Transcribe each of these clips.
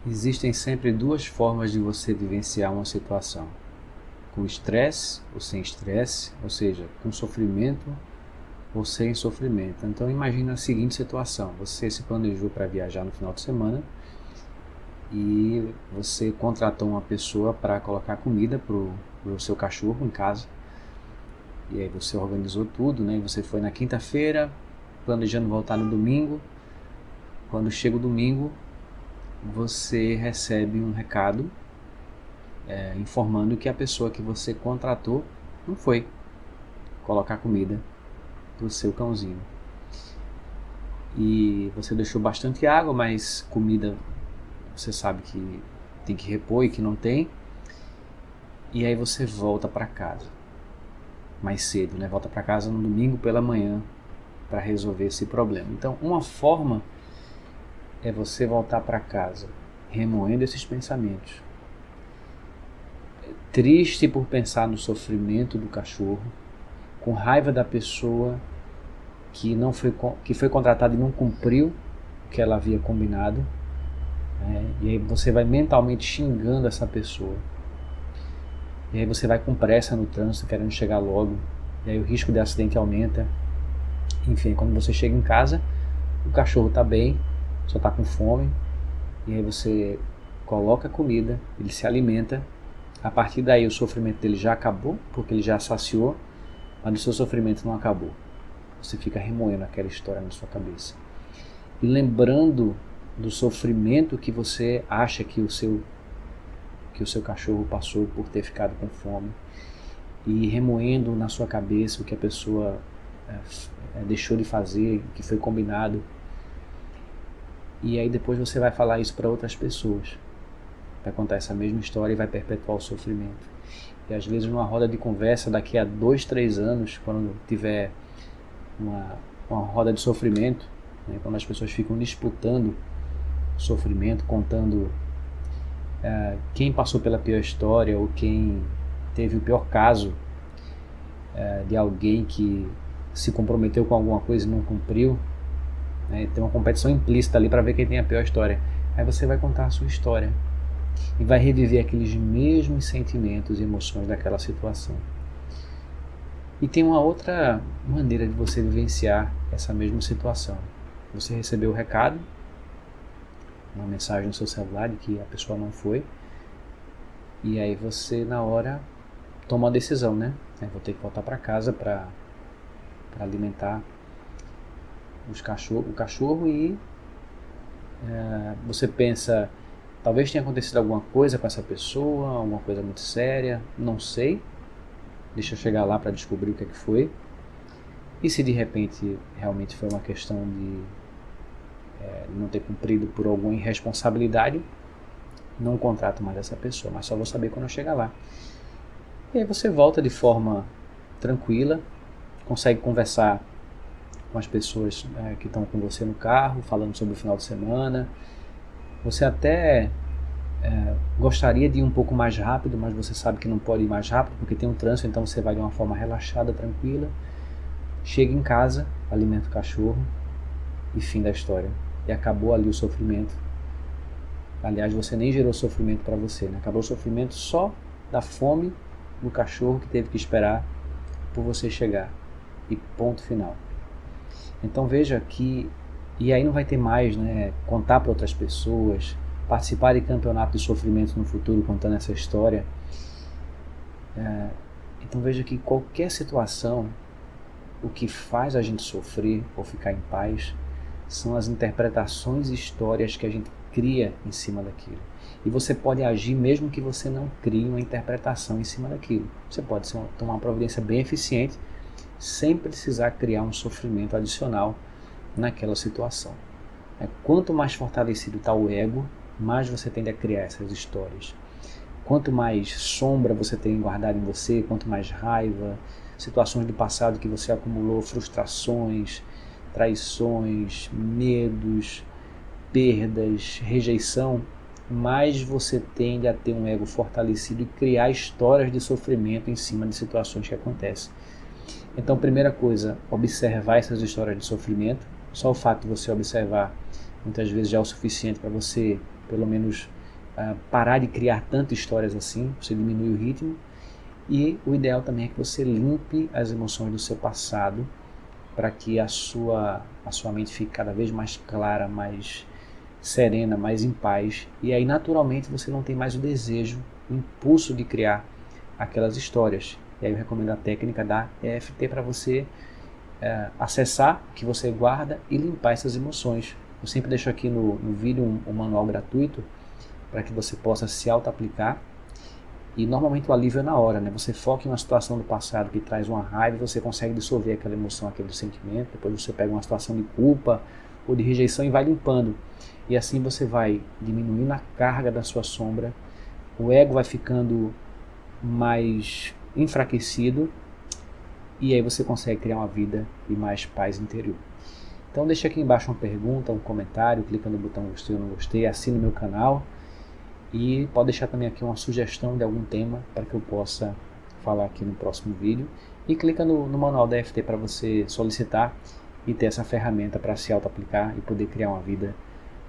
Existem sempre duas formas de você vivenciar uma situação: com estresse ou sem estresse, ou seja, com sofrimento ou sem sofrimento. Então imagine a seguinte situação: você se planejou para viajar no final de semana e você contratou uma pessoa para colocar comida para o seu cachorro em casa. E aí você organizou tudo, né? Você foi na quinta-feira, planejando voltar no domingo. Quando chega o domingo, você recebe um recado informando que a pessoa que você contratou não foi colocar comida para o seu cãozinho. E você deixou bastante água, mas comida você sabe que tem que repor e que não tem. E aí você volta para casa mais cedo, né? Volta para casa no domingo pela manhã para resolver esse problema. Então, uma forma é você voltar para casa remoendo esses pensamentos, triste por pensar no sofrimento do cachorro, com raiva da pessoa que foi contratada e não cumpriu o que ela havia combinado, né? E aí você vai mentalmente xingando essa pessoa. E aí você vai com pressa no trânsito, querendo chegar logo, e aí o risco de acidente aumenta. Enfim, quando você chega em casa, o cachorro está bem, só está com fome, e aí você coloca a comida, ele se alimenta. A partir daí o sofrimento dele já acabou, porque ele já saciou, mas o seu sofrimento não acabou. Você fica remoendo aquela história na sua cabeça e lembrando do sofrimento que você acha que o seu cachorro passou por ter ficado com fome, e remoendo na sua cabeça o que a pessoa deixou de fazer, que foi combinado. E aí depois você vai falar isso para outras pessoas, vai contar essa mesma história e vai perpetuar o sofrimento. E às vezes numa roda de conversa, daqui a 2, 3 anos, quando tiver uma roda de sofrimento, né, quando as pessoas ficam disputando sofrimento, contando quem passou pela pior história ou quem teve o pior caso de alguém que se comprometeu com alguma coisa e não cumpriu, né, tem uma competição implícita ali para ver quem tem a pior história. Aí você vai contar a sua história e vai reviver aqueles mesmos sentimentos e emoções daquela situação. E tem uma outra maneira de você vivenciar essa mesma situação. Você recebeu o recado, uma mensagem no seu celular de que a pessoa não foi, e aí você na hora toma uma decisão, né? Vou ter que voltar para casa para alimentar o cachorro, e você pensa, talvez tenha acontecido alguma coisa com essa pessoa, alguma coisa muito séria, não sei, deixa eu chegar lá para descobrir o que é que foi. E se de repente realmente foi uma questão de não ter cumprido por alguma irresponsabilidade, não contrato mais essa pessoa, mas só vou saber quando eu chegar lá. E aí você volta de forma tranquila, consegue conversar com as pessoas que estão com você no carro, falando sobre o final de semana. Você até gostaria de ir um pouco mais rápido, mas você sabe que não pode ir mais rápido porque tem um trânsito, então você vai de uma forma relaxada, tranquila. Chega em casa, alimenta o cachorro e fim da história. E acabou ali o sofrimento. Aliás, você nem gerou sofrimento para você, né? Acabou o sofrimento só da fome do cachorro que teve que esperar por você chegar. E ponto final. Então veja que, e aí não vai ter mais, né, contar para outras pessoas, participar de campeonato de sofrimento no futuro contando essa história. Então veja que qualquer situação, o que faz a gente sofrer ou ficar em paz são as interpretações e histórias que a gente cria em cima daquilo. E você pode agir mesmo que você não crie uma interpretação em cima daquilo. Você pode tomar uma providência bem eficiente sem precisar criar um sofrimento adicional naquela situação. Quanto mais fortalecido está o ego, mais você tende a criar essas histórias. Quanto mais sombra você tem guardado em você, quanto mais raiva, situações do passado que você acumulou, frustrações, traições, medos, perdas, rejeição, mais você tende a ter um ego fortalecido e criar histórias de sofrimento em cima de situações que acontecem. Então, primeira coisa, observar essas histórias de sofrimento. Só o fato de você observar muitas vezes já é o suficiente para você pelo menos parar de criar tantas histórias assim, você diminui o ritmo. E o ideal também é que você limpe as emoções do seu passado, para que a sua mente fique cada vez mais clara, mais serena, mais em paz. E aí naturalmente você não tem mais o desejo, o impulso de criar aquelas histórias. E aí eu recomendo a técnica da EFT para você acessar o que você guarda e limpar essas emoções. Eu sempre deixo aqui no vídeo um manual gratuito para que você possa se auto-aplicar. E normalmente o alívio é na hora, né? Você foca em uma situação do passado que traz uma raiva, você consegue dissolver aquela emoção, aquele sentimento, depois você pega uma situação de culpa ou de rejeição e vai limpando. E assim você vai diminuindo a carga da sua sombra, o ego vai ficando mais enfraquecido e aí você consegue criar uma vida de mais paz interior. Então deixa aqui embaixo uma pergunta, um comentário, clica no botão gostei ou não gostei, assina o meu canal. E pode deixar também aqui uma sugestão de algum tema para que eu possa falar aqui no próximo vídeo. E clica no manual da EFT para você solicitar e ter essa ferramenta para se auto-aplicar e poder criar uma vida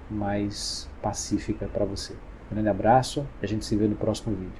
mais pacífica para você. Um grande abraço e a gente se vê no próximo vídeo.